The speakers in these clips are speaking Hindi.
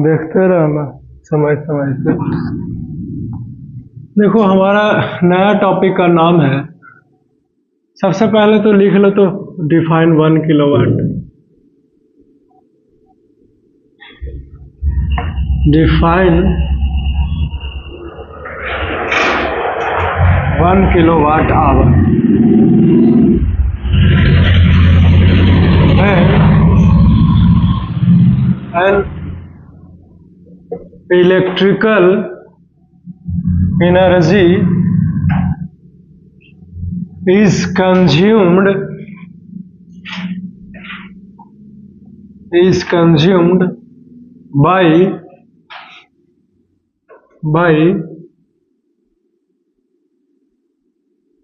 देखते रहना समय समय से। देखो हमारा नया टॉपिक का नाम है, सबसे पहले तो लिख लो तो define 1 kilowatt. Define 1 kilowatt hour and electrical energy is consumed by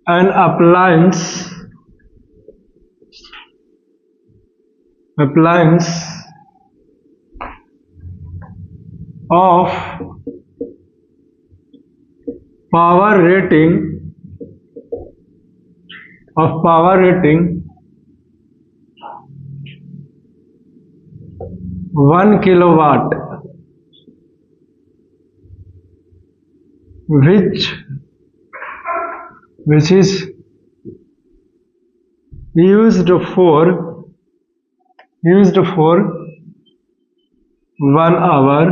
an appliance of power rating 1 kilowatt, which is used for 1 hour,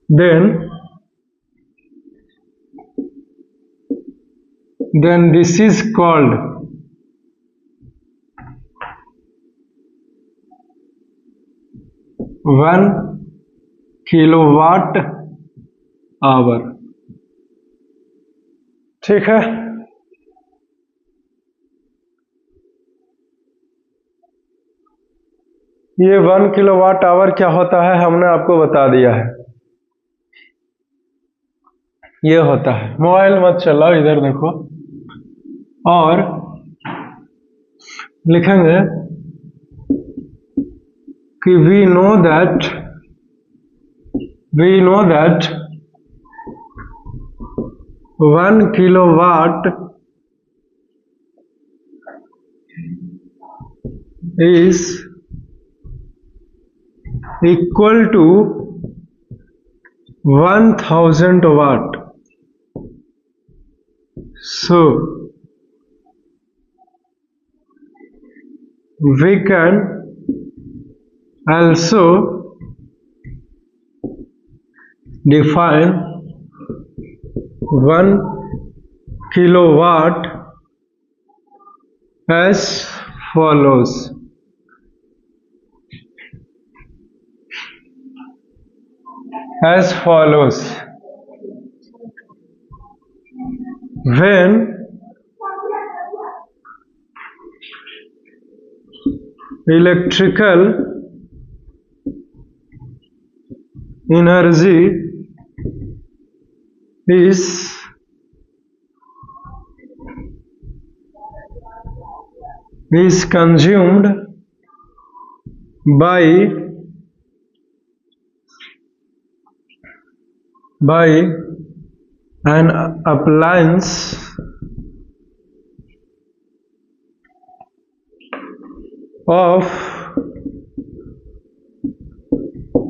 then this is called 1 kilowatt hour। ठीक है, ये 1 किलोवाट आवर क्या होता है हमने आपको बता दिया है। ये होता है, मोबाइल मत चलाओ, इधर देखो, और लिखेंगे कि we know that 1 kilowatt is equal to 1000 watt. So we can also define 1 kilowatt as follows. When electrical energy is consumed by an appliance of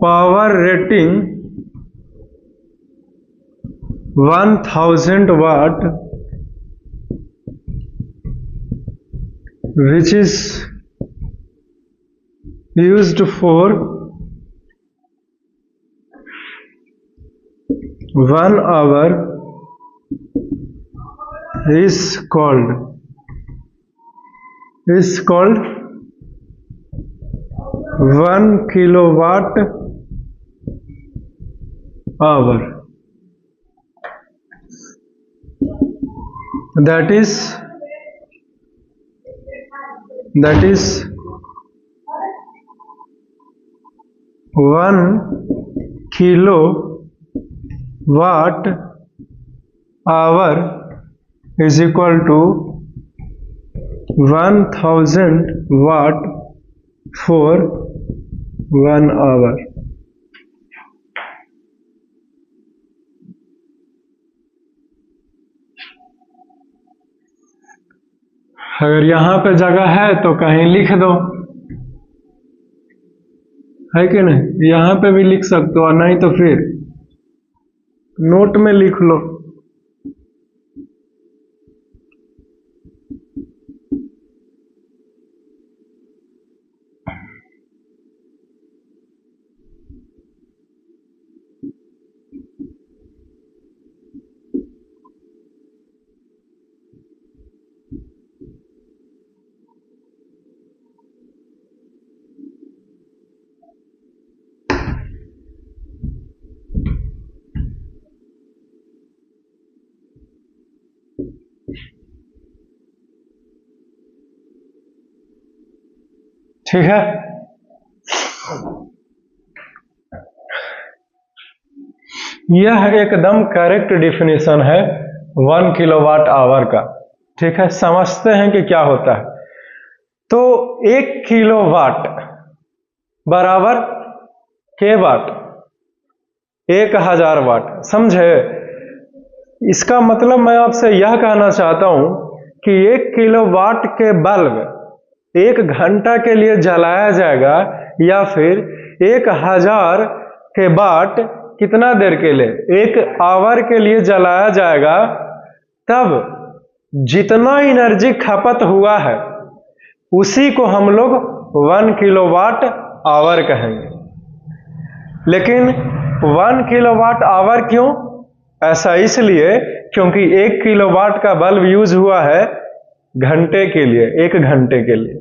power rating 1000 watt, which is used for 1 hour, is called 1 kilowatt hour. That is 1 kilowatt hour is equal to 1000 watt for 1 hour. अगर यहाँ पे जगह है तो कहीं लिख दो। है कि नहीं? यहाँ पे भी लिख सकते हो, और नहीं तो फिर नोट में लिख लो। ठीक है, यह एकदम करेक्ट डिफिनीशन है 1 किलोवाट आवर का। ठीक है, समझते हैं कि क्या होता है। तो 1 किलोवाट बराबर के वाट, 1000 वाट। समझे? इसका मतलब मैं आपसे यह कहना चाहता हूं कि 1 किलोवाट के बल्ब 1 घंटा के लिए जलाया जाएगा, या फिर 1000 के वाट कितना देर के लिए, 1 आवर के लिए जलाया जाएगा, तब जितना एनर्जी खपत हुआ है उसी को हम लोग 1 किलोवाट आवर कहेंगे। लेकिन 1 किलोवाट आवर क्यों? ऐसा इसलिए क्योंकि 1 किलोवाट का बल्ब यूज हुआ है घंटे के लिए, 1 घंटे के लिए।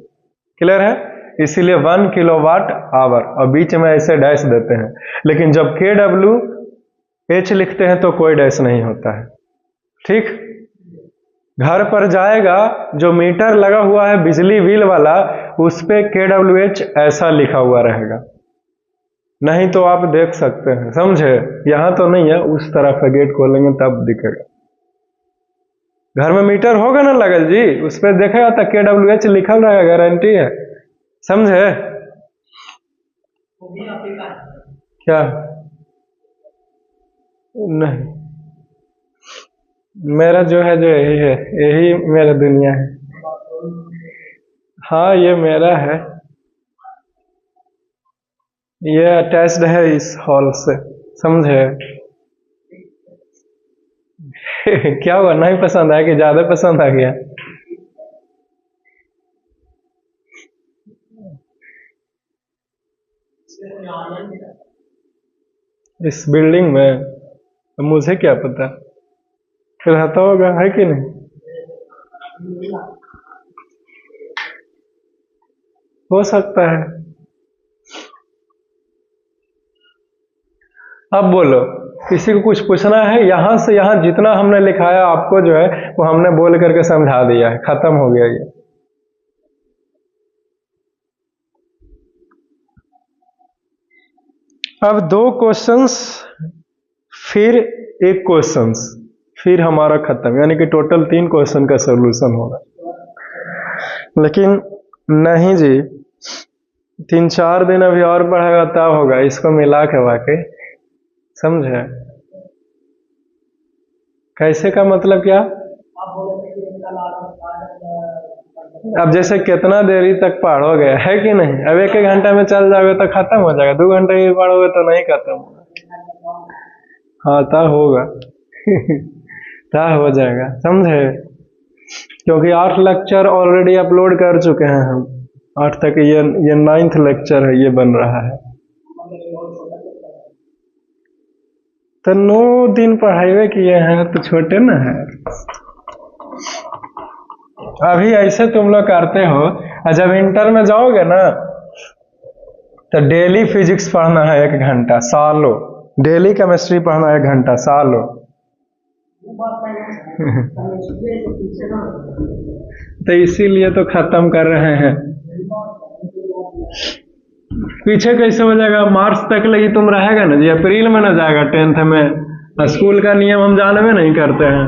क्लियर है? इसीलिए 1 किलोवाट आवर, और बीच में ऐसे डैश देते हैं। लेकिन जब KWH लिखते हैं तो कोई डैश नहीं होता है। ठीक, घर पर जाएगा जो मीटर लगा हुआ है बिजली बिल वाला, उस पे KWH ऐसा लिखा हुआ रहेगा, नहीं तो आप देख सकते हैं। समझे? यहां तो नहीं है, उस तरफ का गेट खोलेंगे तब दिखेगा। घर में मीटर होगा ना लगल जी, उस पर देखेगा तो KWH लिखल रहेगा, गारंटी है। समझे? क्या? नहीं, मेरा जो है जो यही है, यही मेरा दुनिया है। हाँ, ये मेरा है, ये अटैच्ड है इस हॉल से। समझे? क्या हुआ, नहीं पसंद आया कि ज्यादा पसंद आ गया? इस बिल्डिंग में तो मुझे क्या पता, फिर रहता होगा, है कि नहीं? हो सकता है। अब बोलो, किसी को कुछ पूछना है? यहां से यहां जितना हमने लिखाया आपको जो है वो हमने बोल करके समझा दिया है, खत्म हो गया ये। अब 2 क्वेश्चंस, फिर 1 क्वेश्चंस, फिर हमारा खत्म, यानी कि टोटल 3 क्वेश्चन का सोल्यूशन होगा। लेकिन नहीं जी, 3-4 दिन अभी और पढ़ेगा तब होगा, इसको मिला के वाकई। समझे? कैसे का मतलब क्या? अब जैसे कितना देरी तक पढ़ोगे, है कि नहीं? अब 1-1 घंटा में चल जाओगे तो खत्म हो जाएगा, 2 घंटे ही पढ़ोगे तो नहीं खत्म होगा। हाँ, तब होगा। तब हो जाएगा। समझे? क्योंकि 8 लेक्चर ऑलरेडी अपलोड कर चुके हैं हम, 8 तक, ये 9th लेक्चर है, ये बन रहा है। तो 9 दिन पढ़ाई किए हैं तो छोटे ना है। अभी ऐसे तुम लोग करते हो, और जब इंटर में जाओगे ना तो डेली फिजिक्स पढ़ना है 1 घंटा सालों, डेली केमिस्ट्री पढ़ना है 1 घंटा सालों। तो इसीलिए तो खत्म कर रहे हैं। पीछे कैसे हो जाएगा? मार्च तक लगी तुम रहेगा ना जी, अप्रैल में ना जाएगा 10th में। स्कूल का नियम हम जानवे नहीं करते हैं।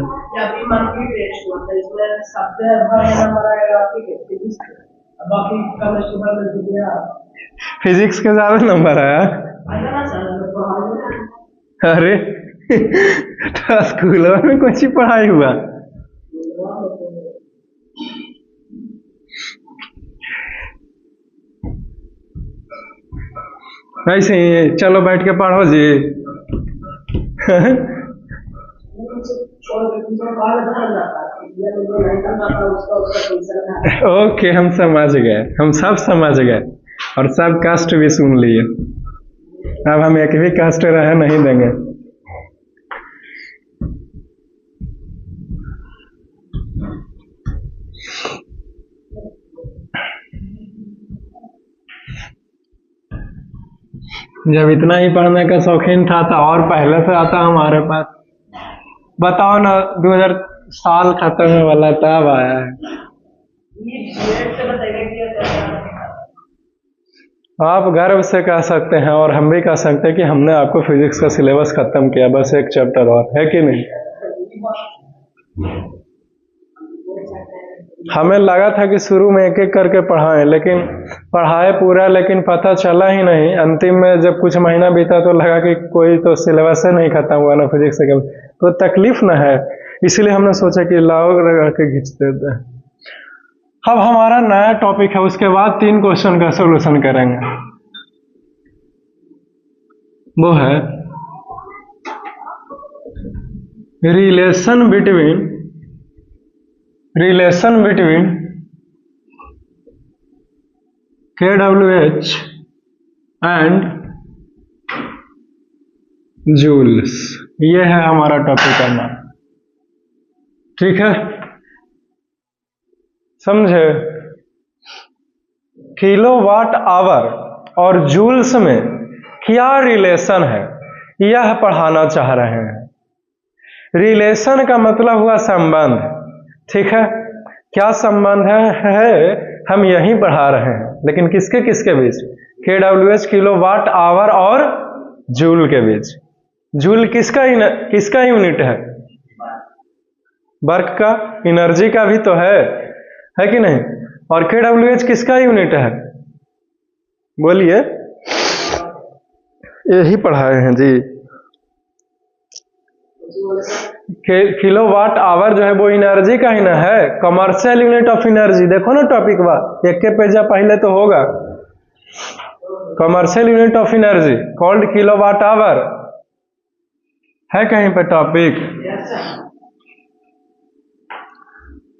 फिजिक्स के ज्यादा नंबर आया? अरे तो स्कूलों में कुछ ही पढ़ाई हुआ? ऐसे ही चलो बैठ के पढ़ो जी। ओके, हम समझ गए, हम सब समझ गए और सब कष्ट भी सुन लिए। अब हम एक भी कष्ट रह नहीं देंगे। जब इतना ही पढ़ने का शौकीन था तो और पहले से आता हमारे पास। बताओ ना, 2000 साल खत्म होने वाला तब आया है। आप गर्व से कह सकते हैं और हम भी कह सकते हैं कि हमने आपको फिजिक्स का सिलेबस खत्म किया, बस एक चैप्टर और है कि नहीं। हमें लगा था कि शुरू में एक एक करके पढ़ाएं, लेकिन पढ़ाए पूरा, लेकिन पता चला ही नहीं। अंतिम में जब कुछ महीना बीता तो लगा कि कोई तो सिलेबस ही नहीं खत्म हुआ ना फिजिक्स का, तो तकलीफ न है, इसलिए हमने सोचा कि लाओ लगा के खींच देते हैं। अब हमारा नया टॉपिक है, उसके बाद 3 क्वेश्चन का सोल्यूशन करेंगे। वो है relation between KWH and joules. ये है हमारा टॉपिक का नाम, ठीक है। समझे, किलोवाट आवर और जूल्स में क्या रिलेशन है, यह पढ़ाना चाह रहे हैं। रिलेशन का मतलब हुआ संबंध, ठीक है। क्या संबंध है हम यही पढ़ा रहे हैं, लेकिन किसके किसके बीच, KWH किलोवाट आवर और जूल के बीच। जूल किसका यूनिट है, वर्क का, एनर्जी का भी तो है कि नहीं। और KWH किसका यूनिट है, बोलिए। यही पढ़ाए हैं जी। किलोवाट आवर जो है वो एनर्जी का ही ना है, कमर्शियल यूनिट ऑफ एनर्जी। देखो ना टॉपिक बा, एक के पेजा पहले तो होगा, commercial unit of energy called kilowatt hour, है कहीं पे टॉपिक।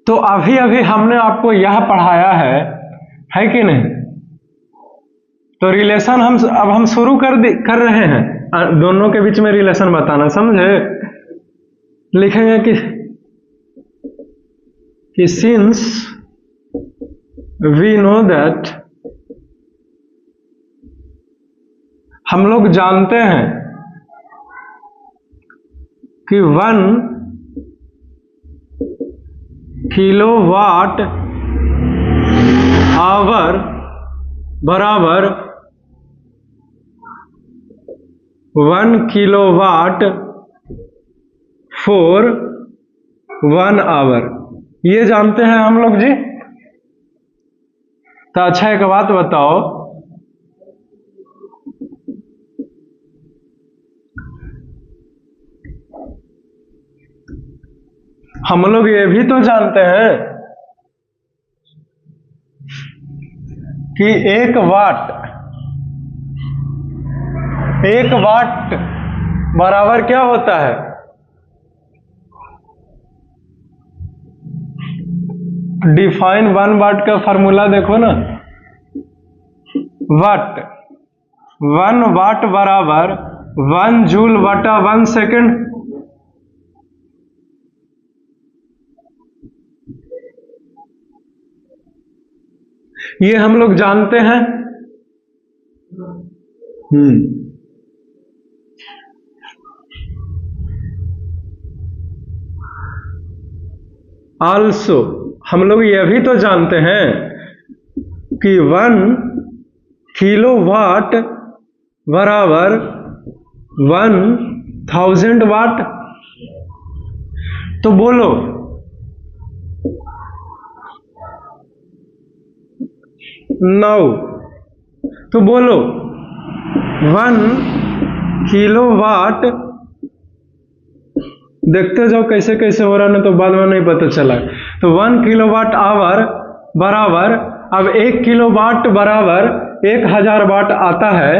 तो अभी अभी हमने आपको यह पढ़ाया है कि नहीं। तो रिलेशन हम शुरू कर रहे हैं, दोनों के बीच में रिलेशन बताना, समझे। लिखेंगे कि सिंस वी नो दैट, हम लोग जानते हैं कि 1 किलोवाट आवर बराबर 1 किलोवाट फॉर 1 आवर, ये जानते हैं हम लोग जी। तो अच्छा एक बात बताओ, हम लोग ये भी तो जानते हैं कि 1 वाट बराबर क्या होता है, डिफाइन 1 वाट का फॉर्मूला देखो ना, वाट 1 वाट बराबर 1 जूल बटा 1 सेकेंड। ये हम लोग जानते हैं। आल्सो हम लोग यह भी तो जानते हैं कि 1 किलोवाट बराबर 1000 वाट। तो बोलो, तो बोलो 1 किलोवाट, देखते जाओ कैसे कैसे हो रहा है ना, तो बाद में नहीं पता चला। तो 1 किलोवाट आवर बराबर, अब 1 किलोवाट बराबर 1000 वाट आता है,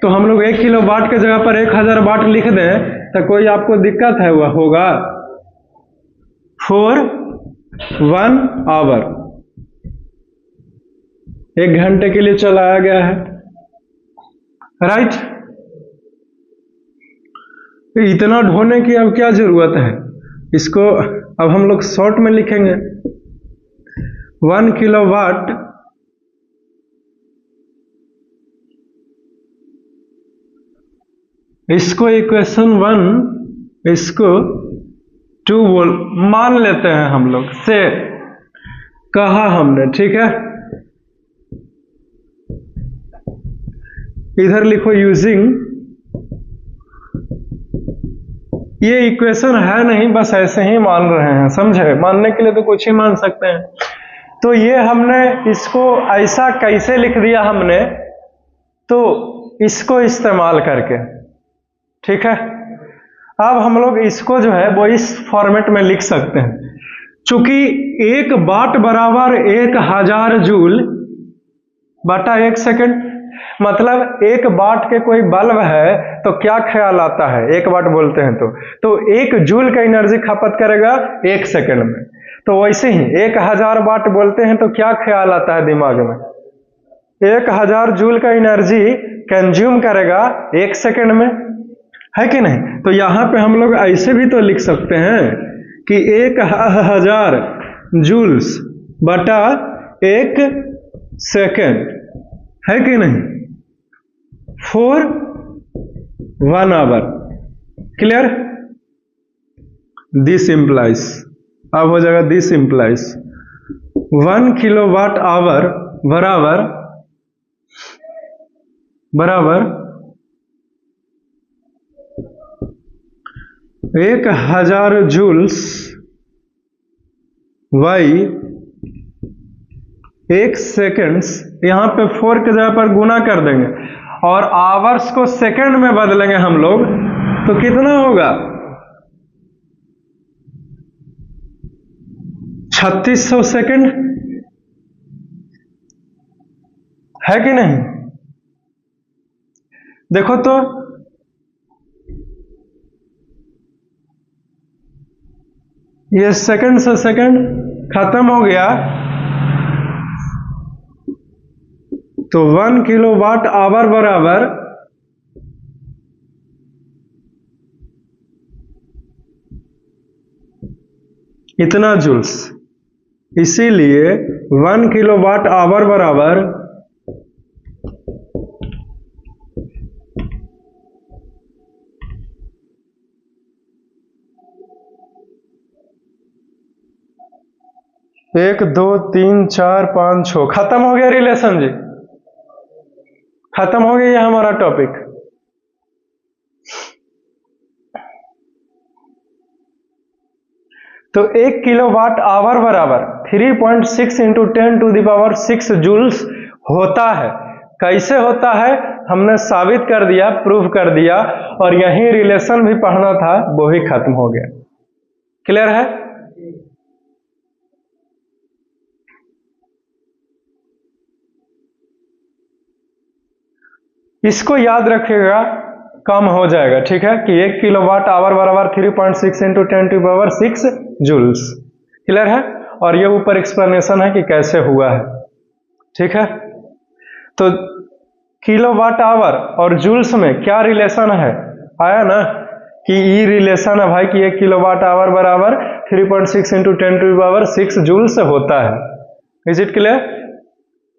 तो हम लोग 1 किलो वाट के जगह पर 1000 वाट लिख दें तो कोई आपको दिक्कत है? वह होगा फॉर 1 आवर, 1 घंटे के लिए चलाया गया है, राइट। इतना ढोने की अब क्या जरूरत है? इसको अब हम लोग शॉर्ट में लिखेंगे। 1 किलो वाट इसको इक्वेशन 1, इसको 2 मान लेते हैं हम लोग, से कहा हमने, ठीक है। इधर लिखो यूजिंग, ये इक्वेशन है नहीं, बस ऐसे ही मान रहे हैं, समझे? मानने के लिए तो कुछ ही मान सकते हैं। तो ये हमने इसको ऐसा कैसे लिख दिया हमने, तो इसको इस्तेमाल करके, ठीक है। अब हम लोग इसको जो है वो इस फॉर्मेट में लिख सकते हैं। चूंकि 1 वाट बराबर 1000 जूल बटा 1 सेकंड, मतलब 1 वाट के कोई बल्ब है तो क्या ख्याल आता है? 1 वाट बोलते हैं तो 1 जूल का एनर्जी खपत करेगा 1 सेकंड में। तो वैसे ही 1000 वाट बोलते हैं तो क्या ख्याल आता है दिमाग में? 1000 जूल का एनर्जी कंज्यूम करेगा 1 सेकंड में, है कि नहीं? तो यहां पे हम लोग ऐसे भी तो लिख सकते हैं कि 1000 जूल्स बटा 1 सेकंड, है कि नहीं, for 1 hour. Clear? This implies, अब हो जाएगा this implies 1 kilo watt hour बराबर 1000 जूल्स बाई 1 सेकेंड्स, यहां पे 4 के जगह पर गुना कर देंगे और आवर्स को सेकंड में बदलेंगे हम लोग, तो कितना होगा? 3600 सेकंड, है कि नहीं? देखो तो ये सेकंड से सेकंड खत्म हो गया, तो 1 किलो वाट आवर बराबर इतना जूल्स। इसीलिए 1 किलो वाट आवर बराबर 1 2 3 4 5 6 खत्म हो गया रिलेशन जी, खत्म हो गया हमारा टॉपिक। तो 1 किलो वाट आवर बराबर 3.6 into 10 to the power 6 joules होता है। कैसे होता है हमने साबित कर दिया, प्रूफ कर दिया, और यही रिलेशन भी पढ़ना था, वो ही खत्म हो गया। क्लियर है? इसको याद रखिएगा, कम हो जाएगा, ठीक है, कि 1 किलो वाट आवर बराबर 3.6 into 10 to power 6 joules. Clear है? और ये ऊपर एक्सप्लेनेशन है कि कैसे हुआ है, ठीक है। तो किलो वाट आवर और जूल्स में क्या रिलेशन है, आया ना, कि ई रिलेशन है भाई कि 1 किलो वाट आवर बराबर 3.6 इंटू 10 टू पावर 6 जूल्स होता है। Is it clear?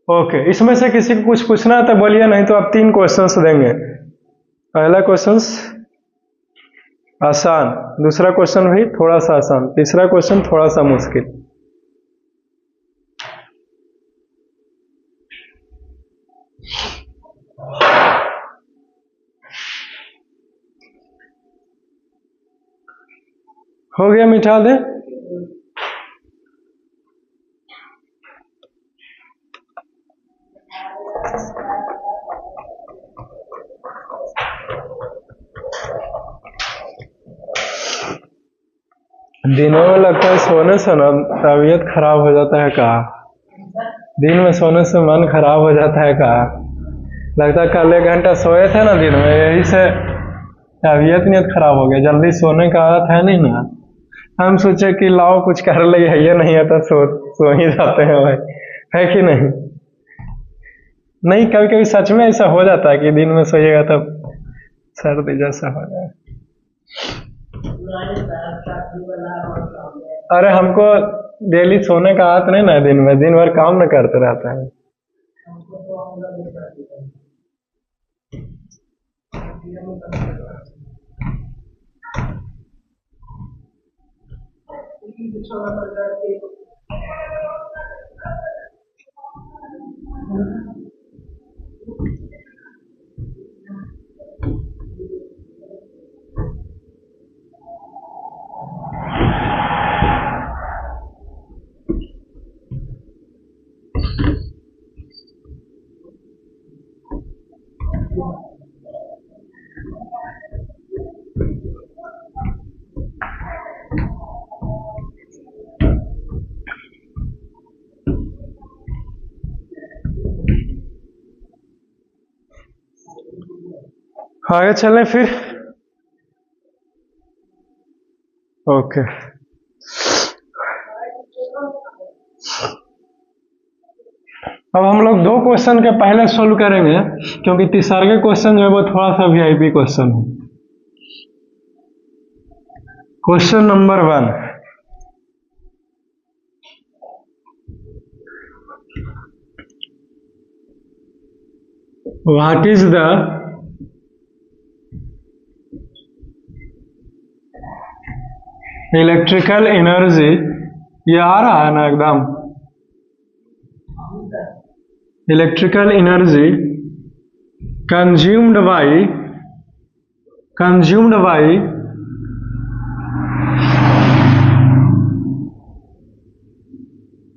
ओके, इसमें से किसी को कुछ पूछना है तो बोलिए, नहीं तो आप 3 क्वेश्चंस देंगे। पहला क्वेश्चन आसान, दूसरा क्वेश्चन भी थोड़ा सा आसान, तीसरा क्वेश्चन थोड़ा सा मुश्किल। हो गया? मिटा दे। दिनों में लगता है सोने से ना तबीयत खराब हो जाता है का? दिन में सोने से मन खराब हो जाता है का? लगता है कल 1 घंटा सोए थे ना दिन में, यही से तबीयत खराब हो गया। जल्दी सोने का आदत है नहीं ना, हम सोचे कि लाओ कुछ कर ले, ये नहीं आता सो ही जाते हैं भाई, है कि नहीं? नहीं, कभी कभी सच में ऐसा हो जाता है कि दिन में सोइएगा तब सर्दी जैसा हो जाए। अरे हमको डेली सोने का आदत नहीं ना, दिन भर काम न करते रहता है। आगे चलें फिर। ओके, अब हम लोग 2 क्वेश्चन के पहले सोल्व करेंगे, क्योंकि तीसरे क्वेश्चन जो है वो थोड़ा सा वीआईपी क्वेश्चन है। Question number 1, what is the electrical energy, ये आ रहा है ना एकदम, electrical energy consumed by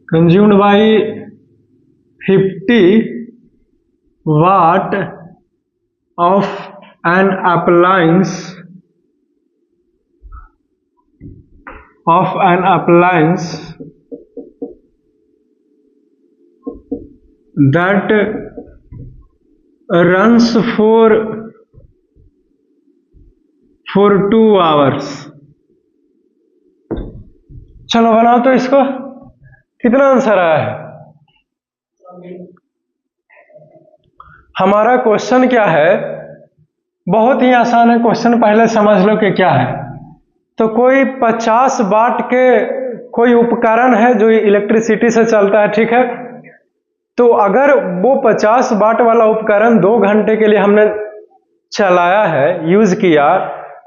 consumed by 50 watt of an appliance that runs for 2 hours। चलो बनाओ तो इसको, कितना आंसर आया है? हमारा क्वेश्चन क्या है? बहुत ही आसान है क्वेश्चन, पहले समझ लो कि क्या है। तो कोई 50 वाट के कोई उपकरण है जो इलेक्ट्रिसिटी से चलता है, ठीक है? तो अगर वो 50 वाट वाला उपकरण 2 घंटे के लिए हमने चलाया है, यूज किया,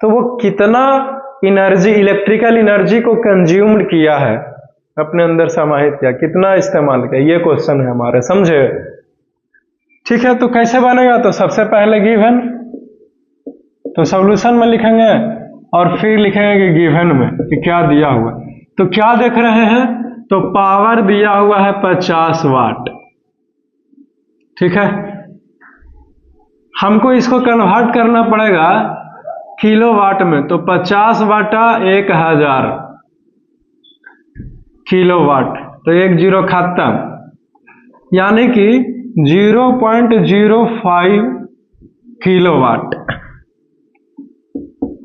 तो वो कितना एनर्जी, इलेक्ट्रिकल एनर्जी को कंज्यूम्ड किया है, अपने अंदर समाहित किया, कितना इस्तेमाल किया, ये क्वेश्चन है हमारे, समझे? ठीक है, तो कैसे बनेगा? तो सबसे पहले गिवन, तो सॉल्यूशन में लिखेंगे और फिर लिखेंगे कि गिवन में कि क्या दिया हुआ। तो क्या देख रहे हैं? तो पावर दिया हुआ है 50 वाट, ठीक है? हमको इसको कन्वर्ट करना पड़ेगा किलोवाट में, तो 50 वाटा 1000 किलोवाट, तो 1 जीरो खत्म, यानी कि 0.05 किलोवाट।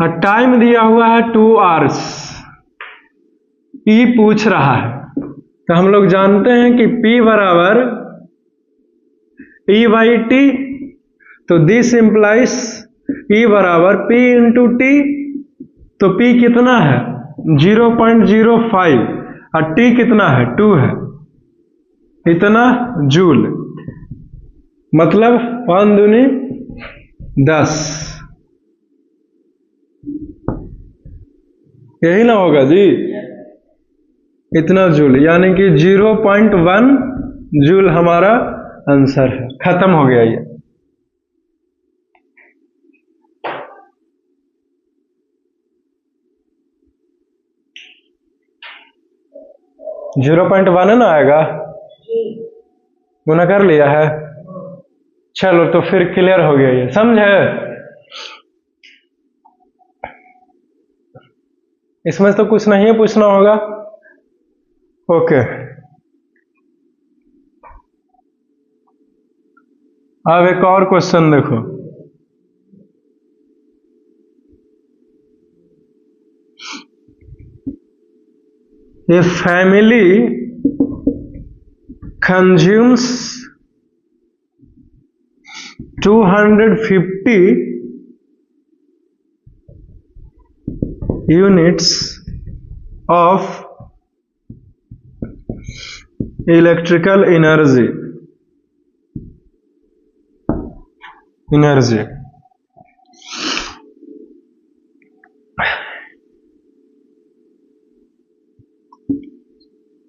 और टाइम दिया हुआ है 2 आवर्स। ई पूछ रहा है, तो हम लोग जानते हैं कि P बराबर E बाई टी, तो दिस इंप्लाइज E बराबर P इंटू टी। तो P कितना है? 0.05 और T कितना है? 2 है, इतना जूल, मतलब 1 दूनी 10, यही ना होगा जी, इतना जूल, यानी कि 0.1 जूल हमारा आंसर है। खत्म हो गया ये। जीरो पॉइंट 1 ना आएगा, गुना कर लिया है। चलो तो फिर क्लियर हो गया ये, समझे? इसमें तो कुछ नहीं पूछना होगा। ओके, अब एक और क्वेश्चन देखो, a family consumes 250 units of electrical energy.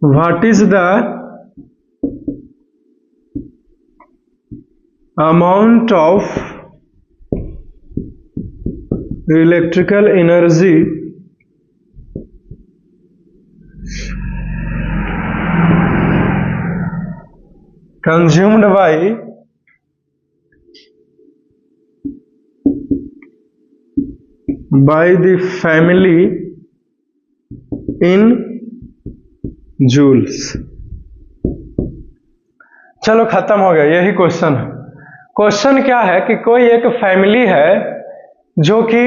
What is the amount of electrical energy consumed by the family in joules? चलो खत्म हो गया, यही क्वेश्चन है। क्वेश्चन क्या है कि कोई एक फैमिली है जो कि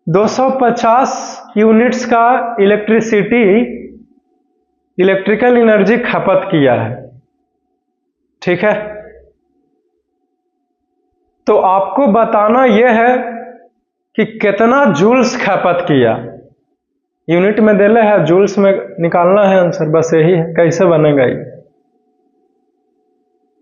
250 यूनिट्स का इलेक्ट्रिकल एनर्जी खपत किया है, ठीक है। तो आपको बताना यह है कि कितना जूल्स खपत किया। यूनिट में देले है, जूल्स में निकालना है आंसर, बस यही है। कैसे बनेगा ये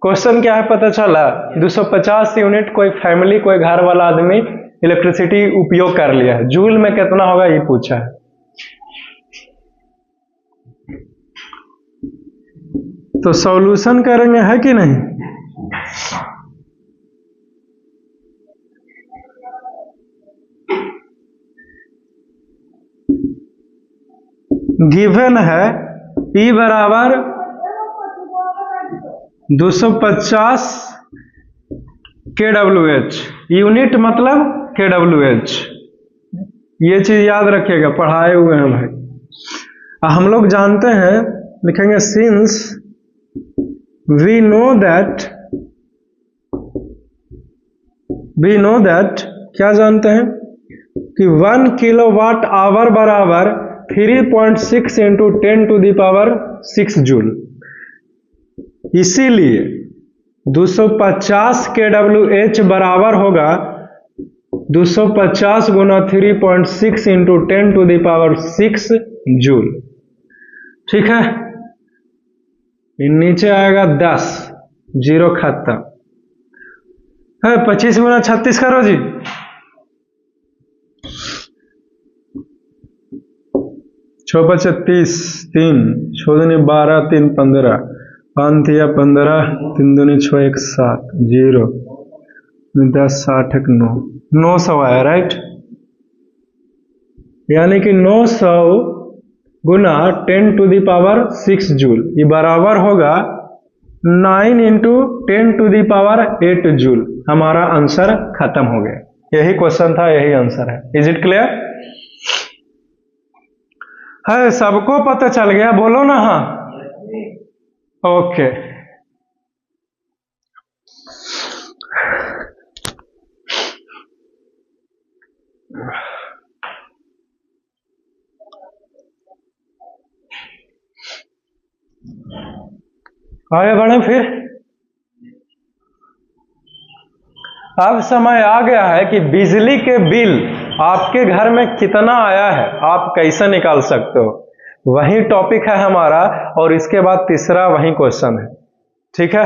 क्वेश्चन? क्या है पता चला, 250 यूनिट कोई फैमिली, कोई घर वाला आदमी इलेक्ट्रिसिटी उपयोग कर लिया है, जूल में कितना होगा ये पूछा है। तो सॉल्यूशन करेंगे, है कि नहीं? गिवन है E बराबर 250 kWh, यूनिट मतलब kWh। ये चीज याद रखिएगा, पढ़ाए हुए हैं भाई। हम लोग जानते हैं, लिखेंगे सिंस वी नो दैट, क्या जानते हैं कि 1 किलोवाट आवर बराबर 3.6 इंटू 10⁶ जूल। इसीलिए 250 kWh बराबर होगा 250 गुना 3.6 इंटू 10⁶ जूल, ठीक है। नीचे आएगा 10, जीरो खत्म है। 25 गुना 36 करो जी, 6 × 30, 3, 6 दूनी 12, 3 15, 5 या 15, 3 दूनी 6, 1 7, 0, 10 60 1 9, 900 आया, राइट। यानी कि 900 गुना 10⁶ जूल, ये बराबर होगा 9 इंटू 10⁸ जूल। हमारा आंसर खत्म हो गया। यही क्वेश्चन था, यही आंसर है। Is it clear? है, सबको पता चल गया? बोलो ना हाँ। ओके, आगे बढ़े फिर। अब समय आ गया है कि बिजली के बिल आपके घर में कितना आया है, आप कैसे निकाल सकते हो, वही टॉपिक है हमारा। और इसके बाद तीसरा वही क्वेश्चन है, ठीक है।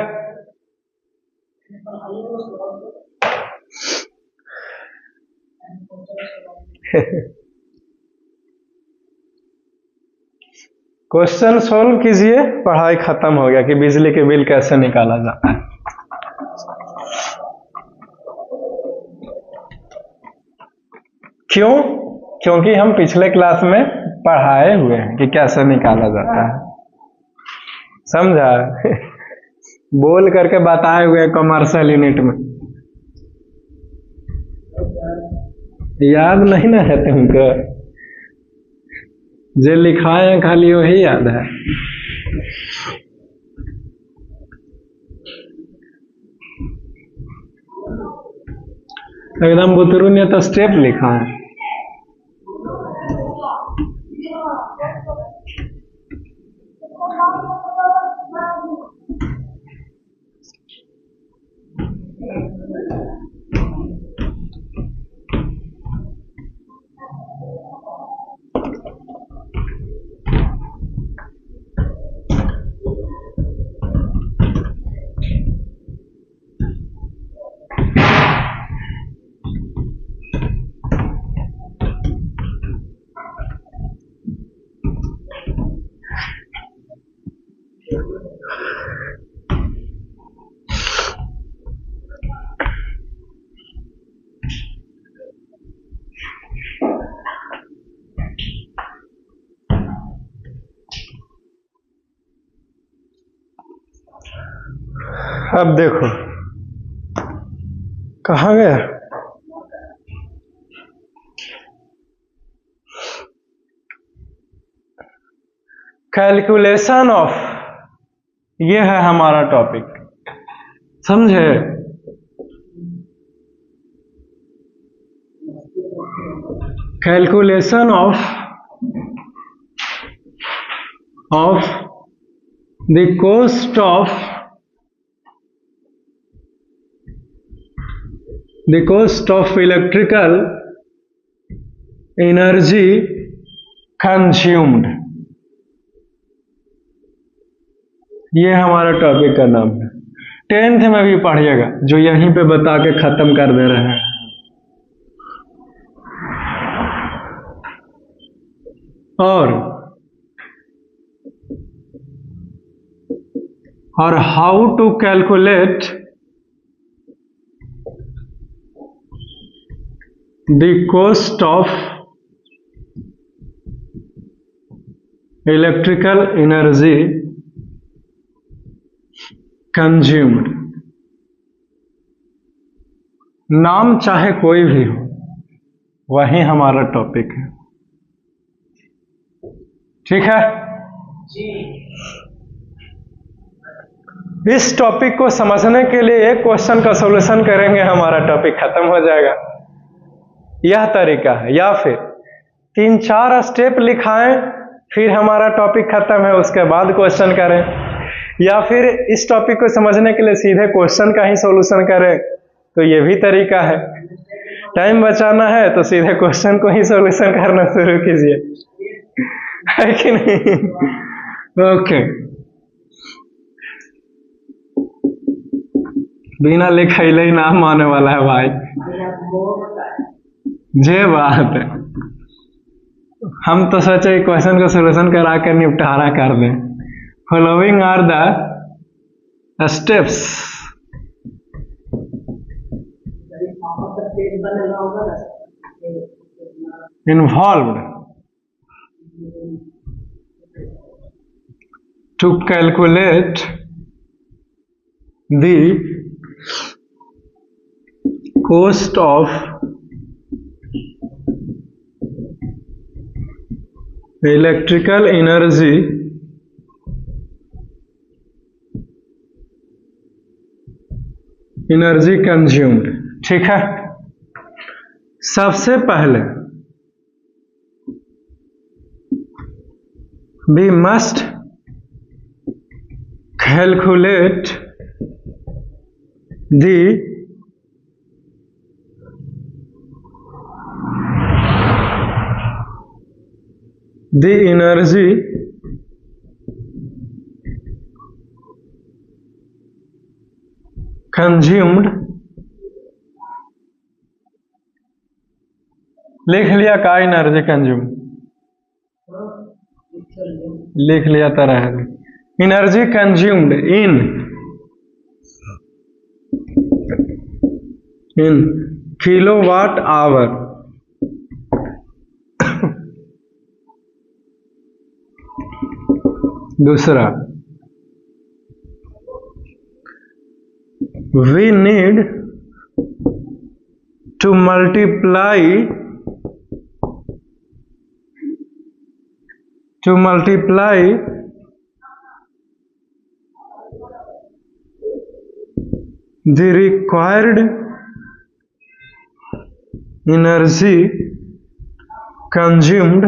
क्वेश्चन सोल्व कीजिए, पढ़ाई खत्म हो गया कि बिजली के बिल कैसे निकाला जाता है। क्यों? क्योंकि हम पिछले क्लास में पढ़ाए हुए हैं कि कैसे निकाला जाता है, समझा? बोल करके बताए हुए हैं कमर्शियल यूनिट में। याद नहीं ना है तुमको? जो लिखाए हैं खाली वही याद है। एकदम बुतरू ने तो स्टेप लिखा है। अब देखो कहाँ गया। कैलकुलेशन ऑफ, ये है हमारा टॉपिक, समझे। Calculation of the cost of electrical energy consumed, ये हमारा टॉपिक का नाम है। 10th में भी पढ़िएगा, जो यहीं पे बता के खत्म कर दे रहे हैं। और how to calculate the cost of electrical energy consumed. नाम चाहे कोई भी हो, वही हमारा टॉपिक है, ठीक है जी। इस टॉपिक को समझने के लिए एक क्वेश्चन का सॉल्यूशन करेंगे, हमारा टॉपिक खत्म हो जाएगा। यह तरीका है, या फिर 3-4 स्टेप लिखाएं फिर हमारा टॉपिक खत्म है, उसके बाद क्वेश्चन करें, या फिर इस टॉपिक को समझने के लिए सीधे क्वेश्चन का ही सॉल्यूशन करें, तो ये भी तरीका है। टाइम बचाना है तो सीधे क्वेश्चन को ही सॉल्यूशन करना शुरू कीजिए, है कि नहीं। ओके, बिना लिखैले ही नाम आने वाला है भाई, जे बात है। हम तो सोचे क्वेश्चन का सॉल्यूशन करा कर निपटारा कर दें। Following are the steps involved to calculate the cost of electrical energy consumed, ठीक है। सबसे पहले we must calculate the energy consumed। लिख लिया का एनर्जी कंज्यूम, लिख लिया तरह है। Energy consumed in kilowatt hour. दूसरा, we need to multiply the required energy consumed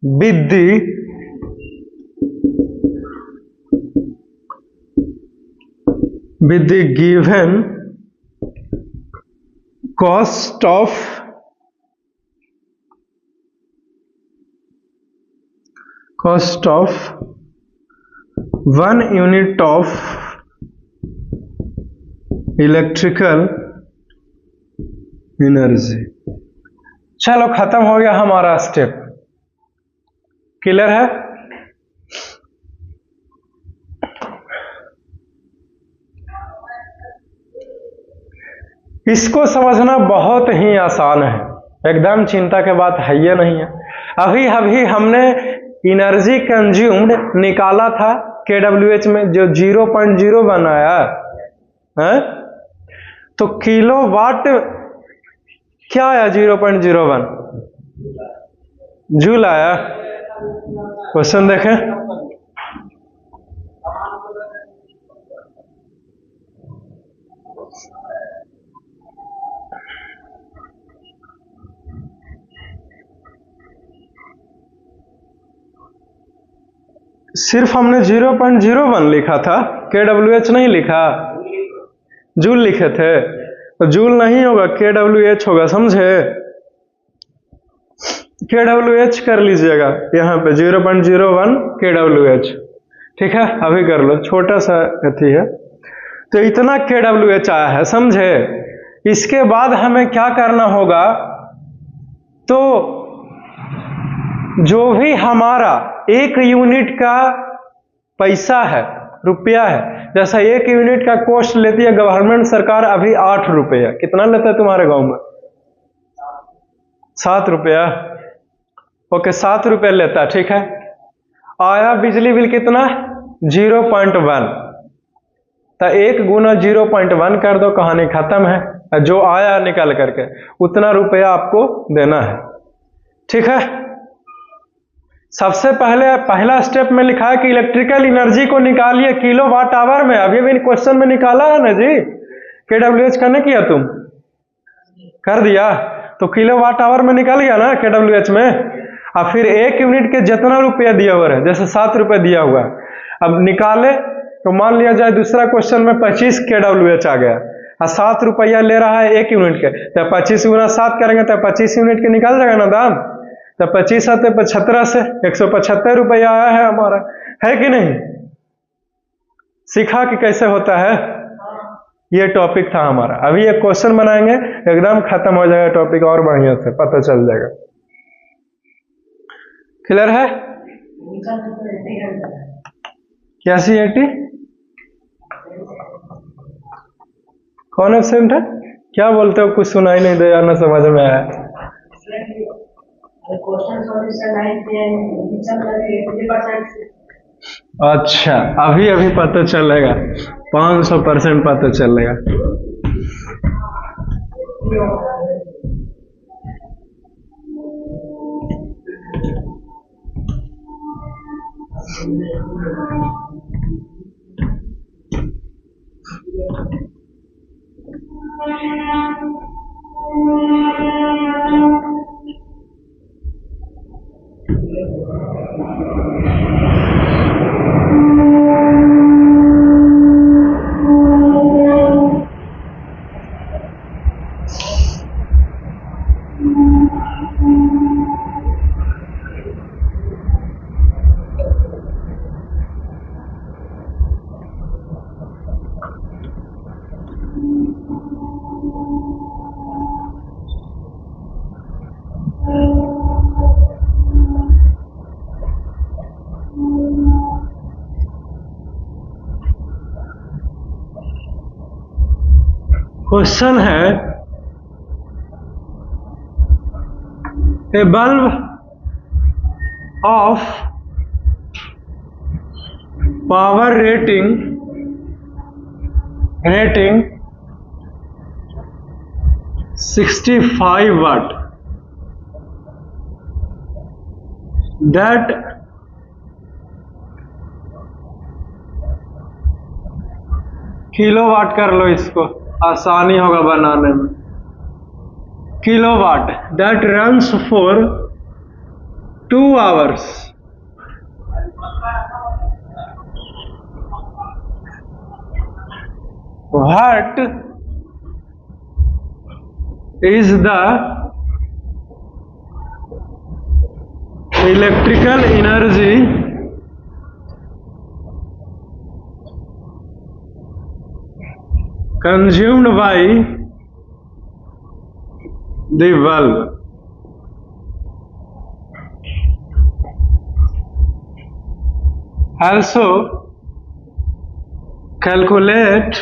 with the given cost of one unit of electrical energy। चलो खत्म हो गया हमारा स्टेप। क्लियर है? इसको समझना बहुत ही आसान है, एकदम चिंता के बात है ये नहीं है। अभी हमने एनर्जी कंज्यूम्ड निकाला था kWh में, जो 0.0 बनाया है, तो किलोवाट क्या आया? 0.01 जूल आया। क्वेश्चन देखें। सिर्फ हमने 0.01 लिखा था, kWh नहीं लिखा, जूल लिखे थे। तो जूल नहीं होगा, kWh होगा, समझे? kWh कर लीजिएगा यहाँ पे 0.01 kWh, ठीक है? अभी कर लो, छोटा सा अथी है। तो इतना kWh आया है, समझे? इसके बाद हमें क्या करना होगा? तो जो भी हमारा एक यूनिट का पैसा है, रुपया है, जैसा एक यूनिट का कॉस्ट लेती है गवर्नमेंट सरकार अभी 8 रुपया। कितना लेता है तुम्हारे गांव में? 7 रुपया। ओके, 7 रुपया लेता है, ठीक है। आया बिजली बिल कितना? 0.1। तो 1 गुना 0.1 कर दो, कहानी खत्म है। जो आया निकाल करके उतना रुपया आपको देना है, ठीक है। सबसे पहला स्टेप में लिखा है कि इलेक्ट्रिकल एनर्जी को निकालिए किलोवाट आवर में। अभी भी क्वेश्चन में निकाला है ना जी, kWh का नहीं किया तुम? कर दिया। तो किलोवाट आवर में निकल गया ना kWh में। अब फिर एक यूनिट के जितना रुपया दिया हुआ है, जैसे 7 रुपये दिया हुआ है, अब निकाले तो मान लिया जाए दूसरा क्वेश्चन में 25 kWh आ गया और 7 रुपया ले रहा है एक यूनिट के, तो 25 गुना 7 करेंगे तो 25 यूनिट के निकल जाएगा ना दाम। तो 25 आते 75 से 175 रुपया आया है हमारा, है कि नहीं? सीखा कि कैसे होता है? ये टॉपिक था हमारा। अभी एक क्वेश्चन बनाएंगे, एकदम खत्म हो जाएगा टॉपिक, और बढ़िया से पता चल जाएगा। क्लियर है? क्या CAT? कौन एब्सेंट है? क्या बोलते हो? कुछ सुनाई नहीं दे, ना समझ में आया। अच्छा, अभी पता चलेगा, 500% पता चलेगा। क्वेश्चन है, a bulb of power rating 65 watt that kilowatt कर लो इसको, आसानी होगा बनाने में। Kilowatt that runs for 2 hours। What is the electrical energy consumed by the bulb? Also calculate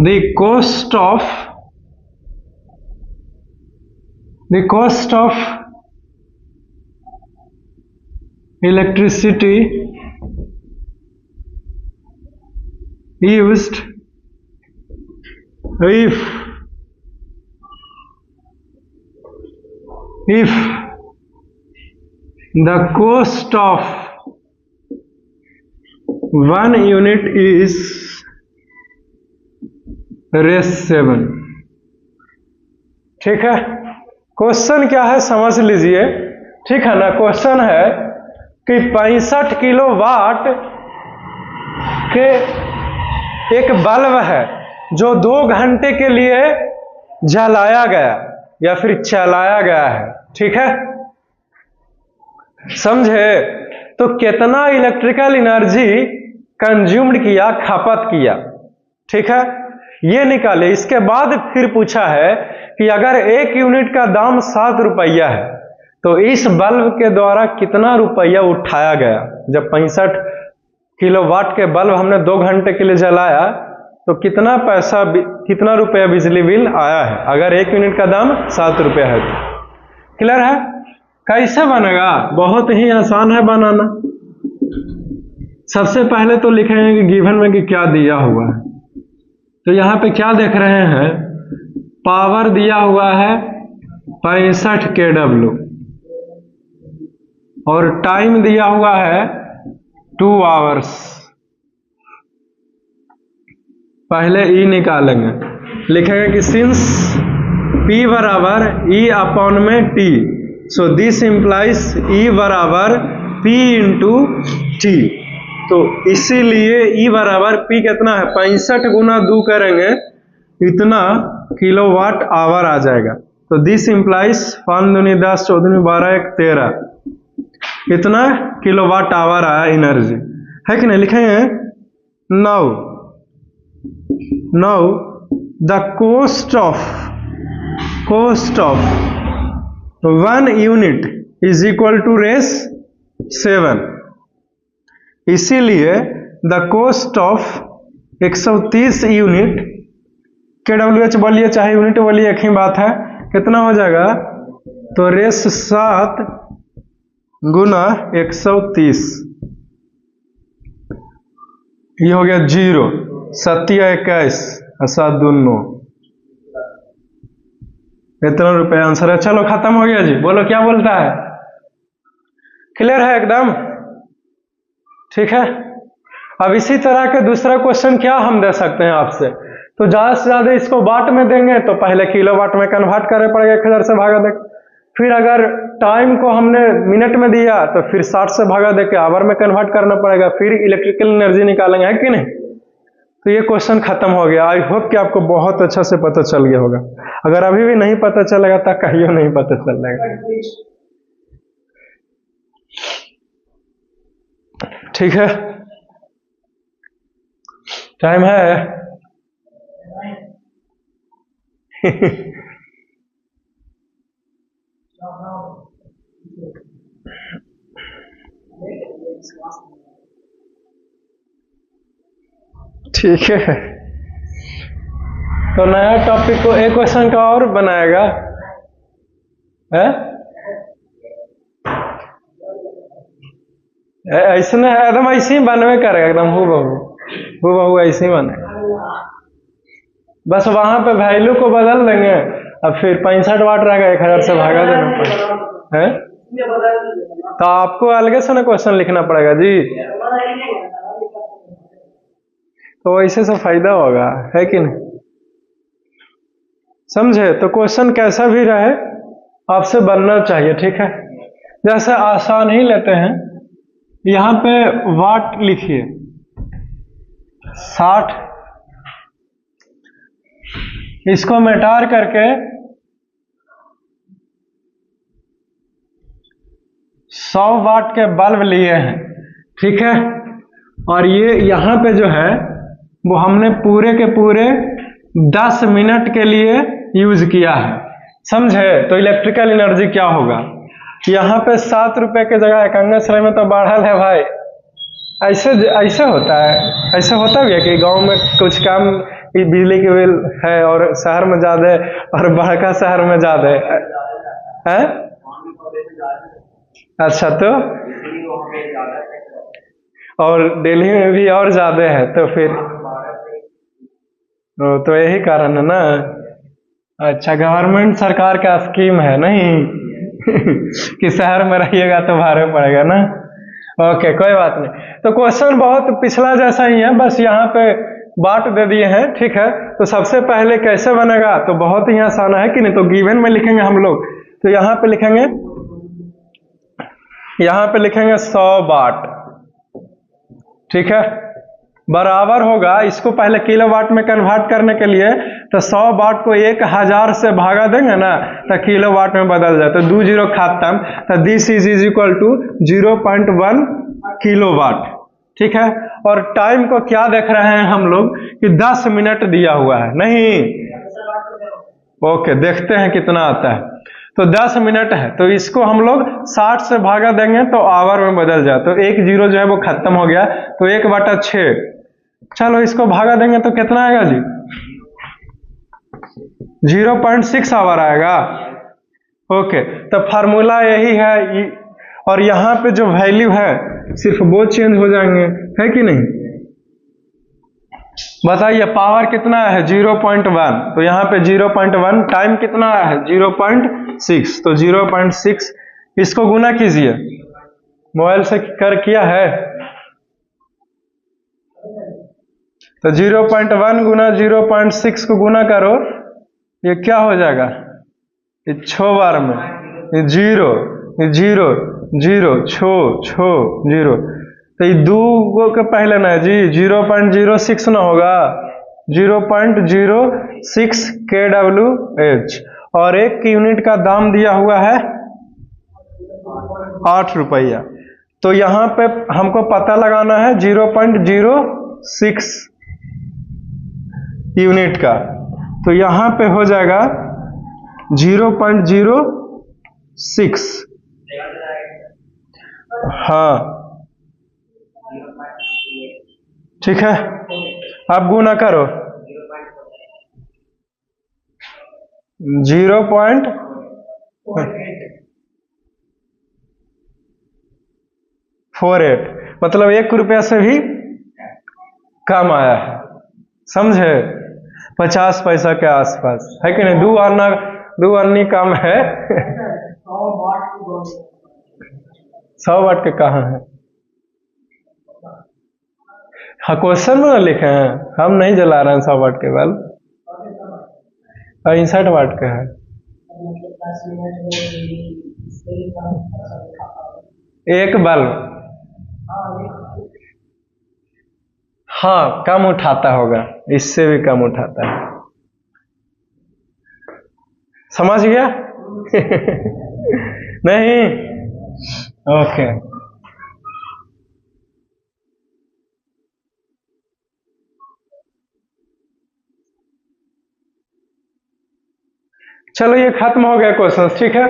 the cost of electricity used if the cost of 1 unit is (7). ठीक है, क्वेश्चन क्या है समझ लीजिए। ठीक है ना, क्वेश्चन है कि 65 किलोवाट के एक बल्ब है जो 2 घंटे के लिए जलाया गया या फिर चलाया गया है। ठीक है, समझे? तो कितना इलेक्ट्रिकल एनर्जी कंज्यूम्ड किया, खपत किया। ठीक है, ये निकाले। इसके बाद फिर पूछा है कि अगर 1 यूनिट का दाम 7 रुपया है तो इस बल्ब के द्वारा कितना रुपया उठाया गया। जब 65 किलोवाट के बल्ब हमने 2 घंटे के लिए जलाया तो कितना रुपया बिजली बिल आया है, अगर 1 यूनिट का दाम 7 रुपया है तो। क्लियर है? कैसे बनेगा? बहुत ही आसान है बनाना। सबसे पहले तो लिखेंगे कि गिवन में कि क्या दिया हुआ है। तो यहाँ पे क्या देख रहे हैं, पावर दिया हुआ है 65 kW और टाइम दिया हुआ है 2 hours। पहले ई निकालेंगे, लिखेंगे कि सिंस P बराबर E अपॉन में T, so this implies E बराबर P इंटू T। तो इसीलिए E बराबर P कितना है, 65 गुना 2 करेंगे इतना किलोवाट आवर आ जाएगा। तो दिस इम्प्लाइज 5 दूनी 10, 14 दूनी 12, 1 13, इतना किलोवाट आवर आया एनर्जी, है कि नहीं? लिखेंगे now the cost of 1 unit is equal to रेस 7। इसीलिए the cost of 130 unit, KWH बोलिए चाहे यूनिट बोलिए एक ही बात है, कितना हो जाएगा? तो रेस 7 गुना 130, ये हो गया 0, 7 21 और 7 2 9, इतना रुपया आंसर है। चलो खत्म हो गया जी, बोलो क्या बोलता है? क्लियर है एकदम? ठीक है, अब इसी तरह के दूसरा क्वेश्चन क्या हम दे सकते हैं आपसे, तो ज्यादा से ज्यादा इसको वाट में देंगे तो पहले किलोवाट में कन्वर्ट करना पड़ेगा 1000 से भागा दे, फिर अगर टाइम को हमने मिनट में दिया तो फिर 60 से भागा दे के आवर में कन्वर्ट करना पड़ेगा, फिर इलेक्ट्रिकल एनर्जी निकालेंगे, है कि नहीं? तो ये क्वेश्चन खत्म हो गया। आई होप कि आपको बहुत अच्छा से पता चल गया होगा। अगर अभी भी नहीं पता चलेगा तो कहियो नहीं पता चलेगा। ठीक है, टाइम है ठीक है, तो नया टॉपिक को एक क्वेश्चन का और बनाएगा है? ऐसे ना, एकदम ऐसे ही बनवे करेगा, एकदम हूबहू ऐसे ही बनेगा। बस वहां पे वैल्यू को बदल देंगे, अब फिर 65 वाट रहेगा, 1000 से भागा देना पड़ेगा है। तो आपको अलग से ना क्वेश्चन लिखना पड़ेगा जी। तो ऐसे से फायदा होगा, है कि नहीं? समझे? तो क्वेश्चन कैसा भी रहे आपसे बनना चाहिए, ठीक है। जैसे आसान ही लेते हैं, यहां पे वाट लिखिए 60, इसको मेटार करके 100 वाट के बल्ब लिए हैं, ठीक है। और ये यहां पे जो है वो हमने पूरे के पूरे 10 मिनट के लिए यूज किया है, समझे? तो इलेक्ट्रिकल एनर्जी क्या होगा? यहाँ पे 7 रुपए के जगह एकंगेश्वरी में तो बढ़ल है भाई। ऐसे ऐसे होता है, ऐसे होता भी है कि गांव में कुछ काम बिजली के बिल है और शहर में ज्यादा है और बड़का शहर में ज्यादा है? अच्छा, और दिल्ली में भी और ज्यादा है, तो फिर तो यही कारण है ना। अच्छा, गवर्नमेंट सरकार का स्कीम है नहीं कि शहर में रहिएगा तो भाड़े पड़ेगा ना। ओके, कोई बात नहीं। तो क्वेश्चन बहुत पिछला जैसा ही है, बस यहाँ पे बात दे दिए हैं, ठीक है। तो सबसे पहले कैसे बनेगा? तो बहुत ही आसान है कि नहीं। तो गिवन में लिखेंगे हम लोग, तो यहाँ पे लिखेंगे, यहाँ पे लिखेंगे 100 वाट, ठीक है, बराबर होगा। इसको पहले किलोवाट में कन्वर्ट करने के लिए तो 100 वाट को 1000 से भागा देंगे ना तो किलोवाट में बदल जाए, तो 2 जीरो खत्म, तो this is equal to 0.1 kilowatt, ठीक है। और टाइम को क्या देख रहे हैं हम लोग कि 10 मिनट दिया हुआ है नहीं। ओके, देखते हैं कितना आता है। तो 10 मिनट है, तो इसको हम लोग 60 से भागा देंगे तो आवर में बदल जाए, तो 1 जीरो जो है वो खत्म हो गया, तो 1/6। चलो इसको भागा देंगे तो कितना आएगा जी? 0.6 आवर आएगा। ओके, तो फार्मूला यही है। और यहाँ पे जो वैल्यू है सिर्फ वो चेंज हो जाएंगे, है कि नहीं? बताइए पावर कितना है? 0.1, तो यहाँ पे 0.1, टाइम कितना है? 0.6, तो 0.6 इसको गुना कीजिए, मोबाइल से किया है तो 0.1 गुना 0.6 को गुना करो, ये क्या हो जाएगा? ये 6 बार में, ये 0 0 0 6 0, तो ये 2 के पहले ना जी 0.06 ना होगा, 0.06 kWh। और 1 यूनिट का दाम दिया हुआ है 8 रुपया। तो यहाँ पे हमको पता लगाना है 0.06 यूनिट का, तो यहाँ पे हो जाएगा 0.06। हाँ ठीक है, अब गुना करो 0.48, मतलब 1 रुपया से भी कम आया है, समझे? 50 पैसा के आसपास, है कि नहीं? 2 अन्नी कम है 100 वाट के कहाँ है? हाँ, क्वेश्चन में लिखे हैं, हम नहीं जला रहे हैं 100 वाट के बल्ब, 65 वाट का है। एक बल्ब, हाँ, कम उठाता होगा, इससे भी कम उठाता है, समझ गया? नहीं? ओके, चलो ये खत्म हो गया क्वेश्चन, ठीक है।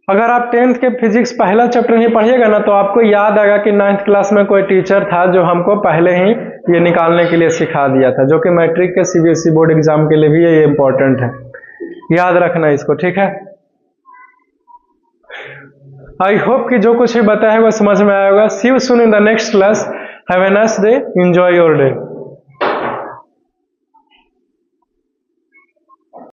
अगर आप 10th के फिजिक्स पहला चैप्टर नहीं पढ़िएगा ना तो आपको याद आएगा कि 9th क्लास में कोई टीचर था जो हमको पहले ही ये निकालने के लिए सिखा दिया था, जो कि मैट्रिक के CBSE बोर्ड एग्जाम के लिए भी ये इंपॉर्टेंट है, याद रखना इसको, ठीक है। आई होप कि जो कुछ भी बताया है वो समझ में आया होगा। See you soon in the next class. Have a nice day, enjoy your day.